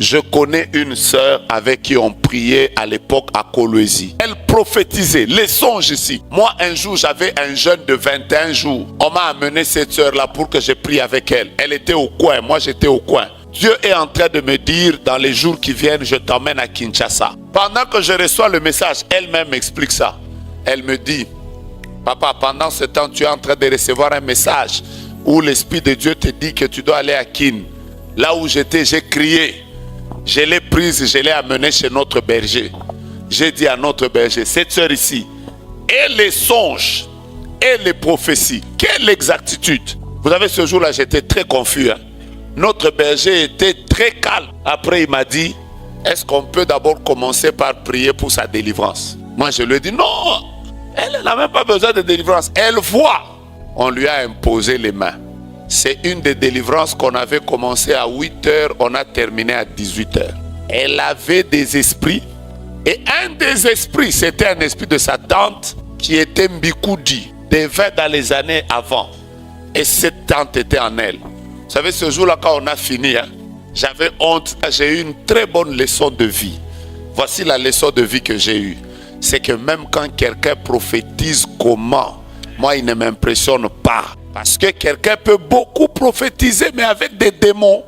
Je connais une sœur avec qui on priait à l'époque à Kolwezi. Elle prophétisait les songes ici. Moi, un jour, j'avais un jeûne de 21 jours. On m'a amené cette sœur-là pour que je prie avec elle. Elle était au coin, moi j'étais au coin. Dieu est en train de me dire, dans les jours qui viennent, je t'emmène à Kinshasa. Pendant que je reçois le message, elle-même m'explique ça. Elle me dit, papa, pendant ce temps, tu es en train de recevoir un message où l'Esprit de Dieu te dit que tu dois aller à Kin. Là où j'étais, j'ai crié. Je l'ai prise, je l'ai amenée chez notre berger. J'ai dit à notre berger, cette sœur ici, et les songes, et les prophéties, quelle exactitude. Vous savez, ce jour-là, j'étais très confus. Notre berger était très calme. Après, il m'a dit, est-ce qu'on peut d'abord commencer par prier pour sa délivrance? Moi, je lui ai dit, non, elle n'a même pas besoin de délivrance. Elle voit. On lui a imposé les mains. C'est une des délivrances qu'on avait commencé à 8 heures, on a terminé à 18 heures. Elle avait des esprits. Et un des esprits, c'était un esprit de sa tante qui était Mbikoudi, devait dans les années avant. Et cette tante était en elle. Vous savez, ce jour-là, quand on a fini, j'avais honte. J'ai eu une très bonne leçon de vie. Voici la leçon de vie que j'ai eue. C'est que même quand quelqu'un prophétise comment, moi, il ne m'impressionne pas. Parce que quelqu'un peut beaucoup prophétiser, mais avec des démons.